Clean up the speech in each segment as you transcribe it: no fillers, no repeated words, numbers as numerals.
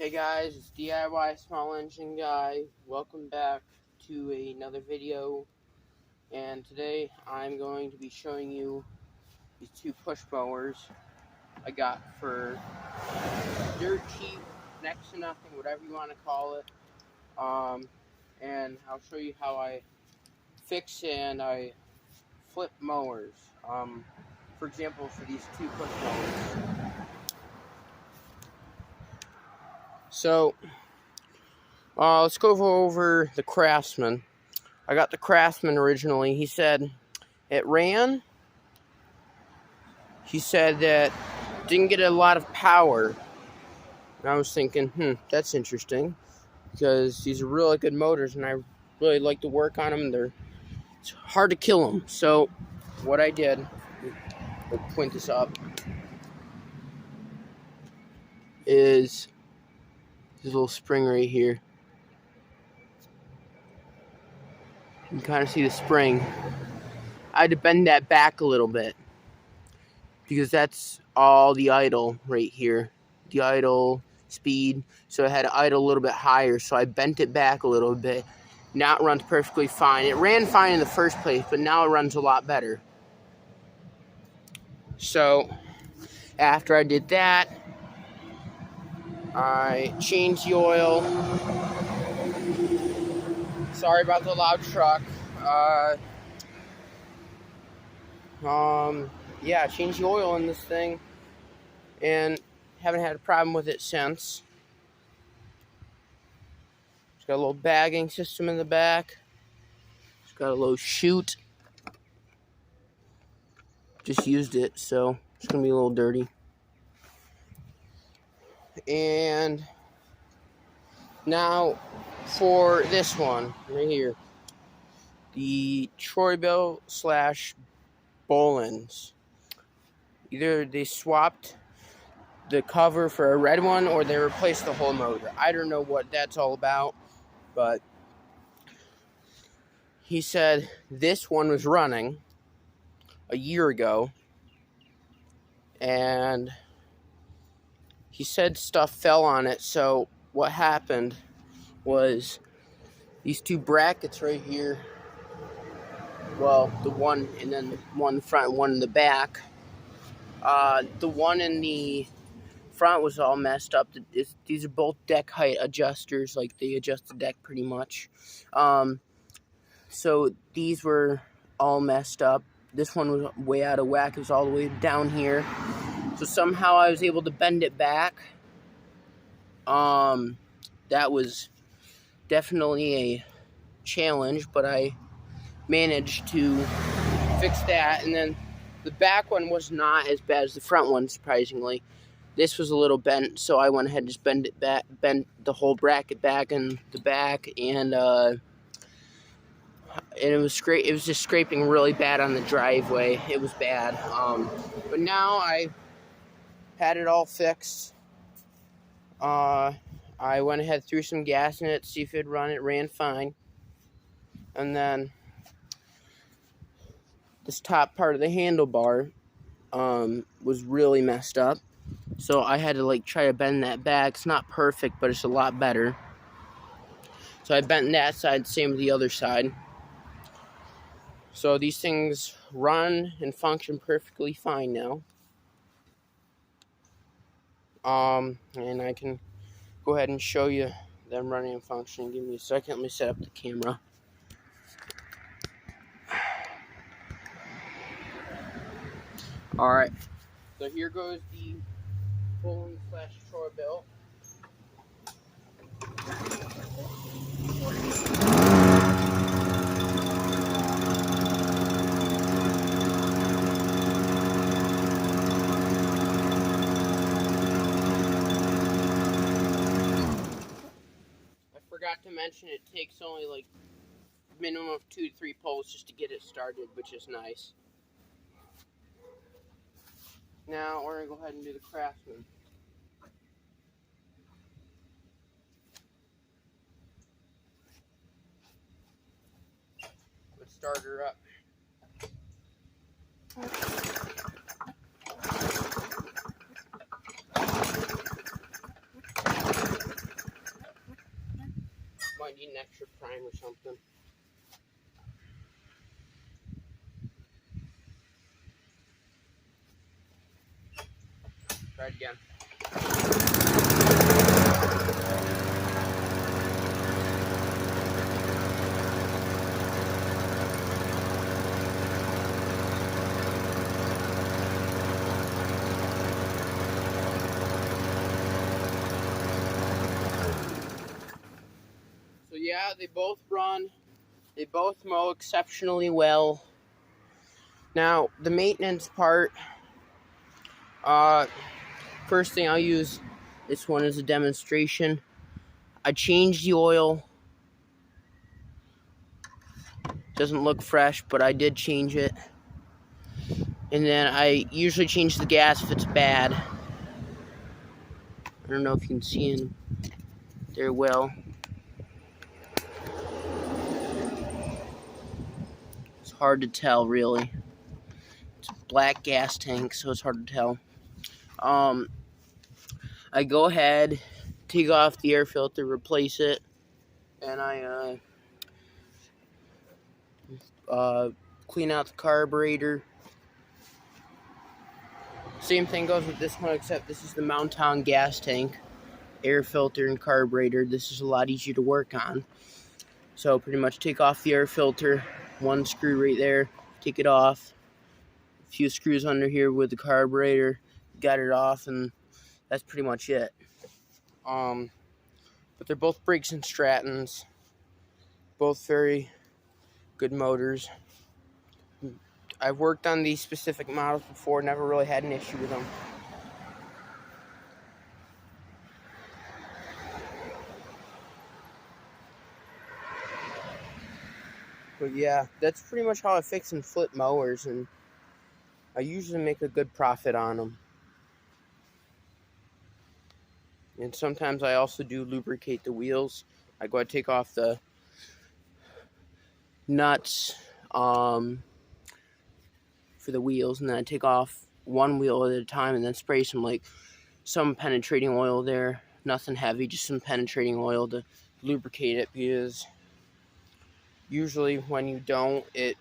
Hey guys, it's DIY Small Engine Guy. Welcome back to another video. And today I'm going to be showing you these two push mowers I got for dirt cheap, next to nothing, whatever you want to call it. And I'll show you how I fix and I flip mowers. For example, for these two push mowers. So, let's go over the Craftsman. I got the Craftsman originally. He said it ran. He said that didn't get a lot of power. And I was thinking, that's interesting, because these are really good motors, and I really like to work on them. It's hard to kill them. So what I did, I'll point this up, is this little spring right here. You can kind of see the spring. I had to bend that back a little bit, because that's all the idle right here. The idle speed. So I had to idle a little bit higher, so I bent it back a little bit. Now it runs perfectly fine. It ran fine in the first place, but now it runs a lot better. So after I did that, I changed the oil. Sorry about the loud truck. Yeah, I changed the oil in this thing, and haven't had a problem with it since. It's got a little bagging system in the back. It's got a little chute. Just used it, so it's gonna be a little dirty. And now for this one right here, the Troy-Bill / Bolins. Either they swapped the cover for a red one, or they replaced the whole motor. I don't know what that's all about, but he said this one was running a year ago, and he said stuff fell on it. So what happened was these two brackets right here, well, the one and then one in the front, one in the back. The one in the front was all messed up. These are both deck height adjusters, like they adjust the deck pretty much. So these were all messed up. This one was way out of whack. It was all the way down here. So somehow I was able to bend it back. That was definitely a challenge, but I managed to fix that. And then the back one was not as bad as the front one, surprisingly. This was a little bent, so I went ahead and just bent the whole bracket back in the back, and it was great. It was just scraping really bad on the driveway. It was bad. But now I had it all fixed. I went ahead, threw some gas in it, see if it'd run. It ran fine. And then this top part of the handlebar was really messed up. So I had to try to bend that back. It's not perfect, but it's a lot better. So I bent that side, same with the other side. So these things run and function perfectly fine now. And I can go ahead and show you them running and functioning. Give me a second. Let me set up the camera. Alright. So here goes the Bolin / Troy-Bill. Forgot to mention it takes only minimum of 2 to 3 pulls just to get it started, which is nice. Now we're gonna go ahead and do the Craftsman. Let's start her up. extra prime or something. Try it again. So yeah, they both run. They both mow exceptionally well. Now, the maintenance part, first thing I'll use, this one is a demonstration. I changed the oil. Doesn't look fresh, but I did change it. And then I usually change the gas if it's bad. I don't know if you can see in there well. It's hard to tell, really. It's a black gas tank, so it's hard to tell. I go ahead, take off the air filter, replace it, and I clean out the carburetor. Same thing goes with this one, except this is the Mountain gas tank, air filter and carburetor. This is a lot easier to work on. So pretty much take off the air filter, one screw right there, take it off. A few screws under here with the carburetor, got it off, and that's pretty much it. But they're both Briggs and Strattons, both very good motors. I've worked on these specific models before, never really had an issue with them. But yeah, that's pretty much how I fix and flip mowers, and I usually make a good profit on them. And sometimes I also do lubricate the wheels. I go ahead and take off the nuts for the wheels, and then I take off one wheel at a time and then spray some penetrating oil there. Nothing heavy, just some penetrating oil to lubricate it, because usually when you don't, it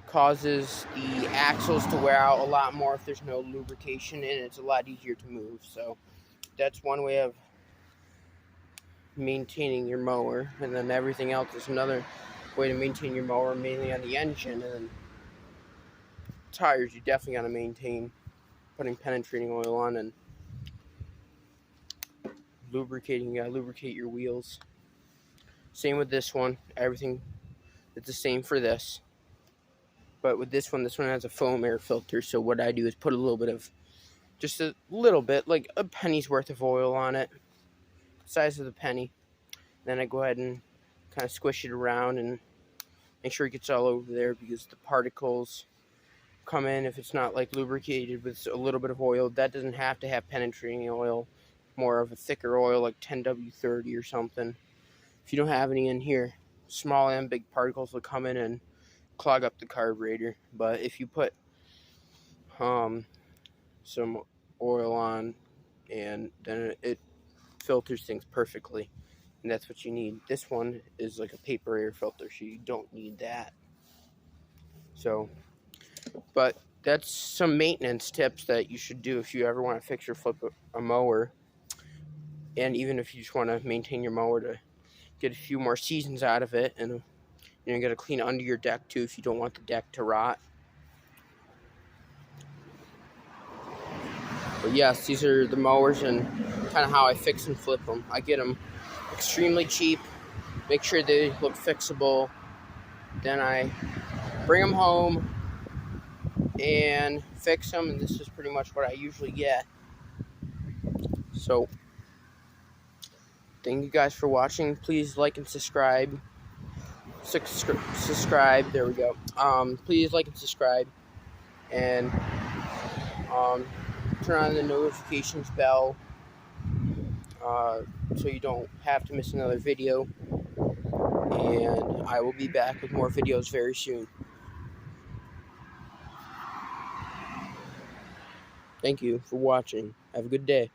causes the axles to wear out a lot more if there's no lubrication, and it's a lot easier to move. So that's one way of maintaining your mower, and then everything else is another way to maintain your mower, mainly on the engine. And then tires, you definitely got to maintain, putting penetrating oil on, and lubricating. You got to lubricate your wheels. Same with this one. Everything is the same for this. But with this one has a foam air filter. So what I do is put a little bit of, just a little bit, like a penny's worth of oil on it, size of the penny. Then I go ahead and kind of squish it around and make sure it gets all over there, because the particles come in if it's not like lubricated with a little bit of oil. That doesn't have to have penetrating oil, more of a thicker oil like 10W30 or something. If you don't have any in here, small and big particles will come in and clog up the carburetor. But if you put some oil on, and then it filters things perfectly, and that's what you need. This one is like a paper air filter, so you don't need that. So, but that's some maintenance tips that you should do if you ever want to fix or flip a mower, and even if you just want to maintain your mower to get a few more seasons out of it. And you got to clean under your deck too if you don't want the deck to rot. But yes, these are the mowers and kind of how I fix and flip them. I get them extremely cheap, make sure they look fixable, then I bring them home and fix them, and this is pretty much what I usually get. So thank you guys for watching. Please like and subscribe. Subscribe, there we go. Please like and subscribe, and turn on the notifications bell so you don't have to miss another video. And I will be back with more videos very soon. Thank you for watching. Have a good day.